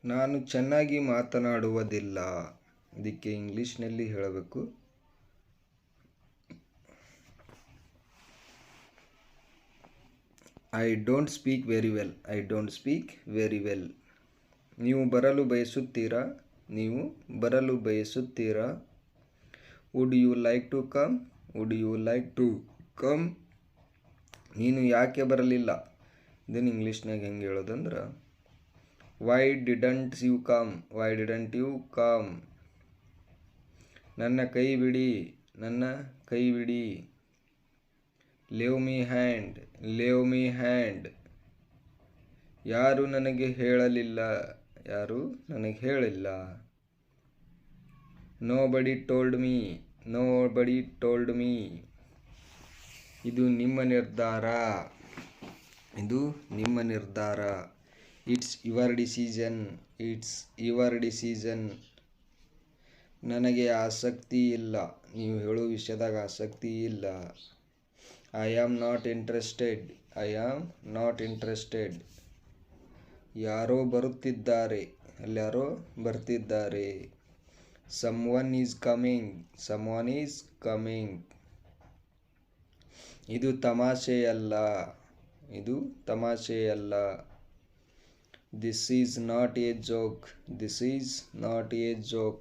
ನಾನು ಚೆನ್ನಾಗಿ ಮಾತನಾಡುವುದಿಲ್ಲ. ಇದಕ್ಕೆ ಇಂಗ್ಲೀಷ್ನಲ್ಲಿ ಹೇಳಬೇಕು. I don't speak very well. I don't speak very well. ನೀವು ಬರಲು ಬಯಸುತ್ತೀರಾ? ನೀವು ಬರಲು ಬಯಸುತ್ತೀರಾ? Would you like to come? Would you like to come? ನೀನು ಯಾಕೆ ಬರಲಿಲ್ಲ? ಇದನ್ನು ಇಂಗ್ಲೀಷ್ನಾಗ ಹೆಂಗೆ ಹೇಳೋದಂದ್ರೆ why didn't you come? Why didn't you come? ನನ್ನ ಕೈ ಬಿಡಿ. ನನ್ನ ಕೈ ಬಿಡಿ. Leave me hand. Leave me hand. ಯಾರು ನನಗೆ ಹೇಳಲಿಲ್ಲ. ಯಾರು ನನಗೆ ಹೇಳಿಲ್ಲ. Nobody told me. Nobody told me. ಇದು ನಿಮ್ಮ ನಿರ್ಧಾರ. ಇದು ನಿಮ್ಮ ನಿರ್ಧಾರ. It's your decision. It's your decision. ನನಗೆ ಆಸಕ್ತಿ ಇಲ್ಲ. ನೀವು ಹೇಳೋ ವಿಷಯದಾಗ ಆಸಕ್ತಿ ಇಲ್ಲ. I am not interested. I am not interested. ಯಾರೋ ಬರುತ್ತಿದ್ದಾರೆ. ಅಲ್ಯಾರೋ ಬರ್ತಿದ್ದಾರೆ. Someone is coming. Someone is coming. ಇದು ತಮಾಷೆಯಲ್ಲ. ಇದು ತಮಾಷೆಯಲ್ಲ. This is not a joke. This is not a joke.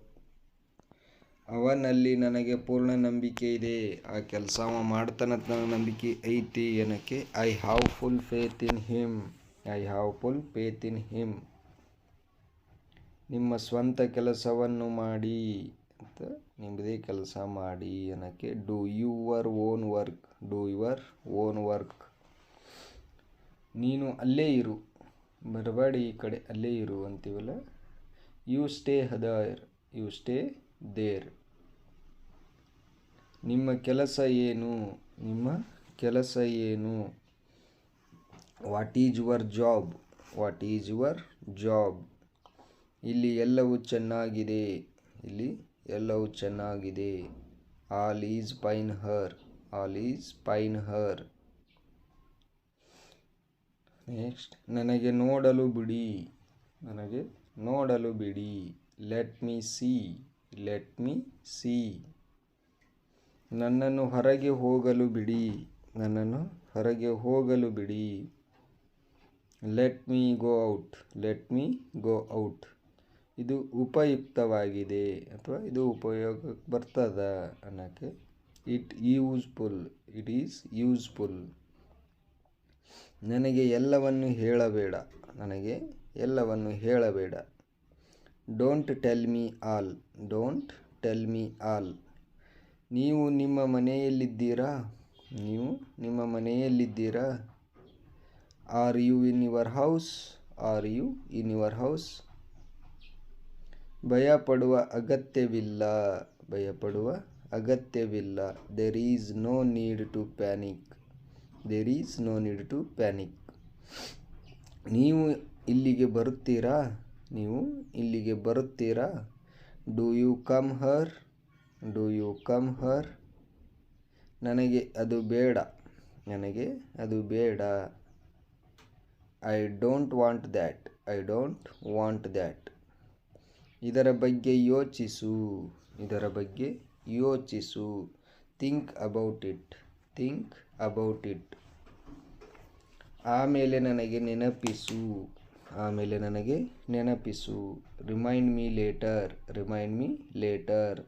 ಅವನಲ್ಲಿ ನನಗೆ ಪೂರ್ಣ ನಂಬಿಕೆ ಇದೆ. ಆ ಕೆಲಸ ಅವ ಮಾಡ್ತಾನಂತ ನನಗೆ ನಂಬಿಕೆ ಐತಿ ಏನಕ್ಕೆ. I have full faith in him. I have full faith in him. ನಿಮ್ಮ ಸ್ವಂತ ಕೆಲಸವನ್ನು ಮಾಡಿ ಅಂತ ನಿಮ್ಮದೇ ಕೆಲಸ ಮಾಡಿ ಅನ್ನೋಕ್ಕೆ do your own work. Do your own work. ನೀನು ಅಲ್ಲೇ ಇರು. ಬರಬೇಡಿ ಈ ಕಡೆ. ಅಲ್ಲೇ ಇರು ಅಂತೀವಲ್ಲ. You stay there. You stay there. ನಿಮ್ಮ ಕೆಲಸ ಏನು? ನಿಮ್ಮ ಕೆಲಸ ಏನು? What is your job? What is your job? ಇಲ್ಲಿ ಎಲ್ಲವೂ ಚೆನ್ನಾಗಿದೆ. ಇಲ್ಲಿ ಎಲ್ಲವೂ ಚೆನ್ನಾಗಿದೆ. All is fine here. All is fine here. Next, ನನಗೆ ನೋಡಲು ಬಿಡಿ. ನನಗೆ ನೋಡಲು ಬಿಡಿ. Let me see. Let me see. ನನ್ನನ್ನು ಹೊರಗೆ ಹೋಗಲು ಬಿಡಿ. ನನ್ನನ್ನು ಹೊರಗೆ ಹೋಗಲು ಬಿಡಿ. Let me go out. Let me go out. ಇದು ಉಪಯುಕ್ತವಾಗಿದೆ ಅಥವಾ ಇದು ಉಪಯೋಗಕ್ಕೆ ಬರ್ತದ ಅನ್ನೋಕ್ಕೆ it useful. It is useful. ನನಗೆ ಎಲ್ಲವನ್ನು ಹೇಳಬೇಡ. ನನಗೆ ಎಲ್ಲವನ್ನು ಹೇಳಬೇಡ. Don't tell me all. Don't tell me all. ನೀವು ನಿಮ್ಮ ಮನೆಯಲ್ಲಿದ್ದೀರಾ? ನೀವು ನಿಮ್ಮ ಮನೆಯಲ್ಲಿದ್ದೀರಾ? Are you in your house? Are you in your house? ಭಯಪಡುವ ಅಗತ್ಯವಿಲ್ಲ. ಭಯಪಡುವ ಅಗತ್ಯವಿಲ್ಲ. There is no need to panic. There is no need to panic. ನೀವು ಇಲ್ಲಿಗೆ ಬರುತ್ತೀರಾ? ನೀವು ಇಲ್ಲಿಗೆ ಬರುತ್ತೀರಾ? Do you come here? Do you come here? ನನಗೆ ಅದು ಬೇಡ. ನನಗೆ ಅದು ಬೇಡ. I don't want that. I don't want that. ಇದರ ಬಗ್ಗೆ ಯೋಚಿಸು. ಇದರ ಬಗ್ಗೆ ಯೋಚಿಸು. Think about it. Think about it. ಆಮೇಲೆ ನನಗೆ ನೆನಪಿಸು. ಆಮೇಲೆ ನನಗೆ ನೆನಪಿಸು. Remind me later. Remind me litre.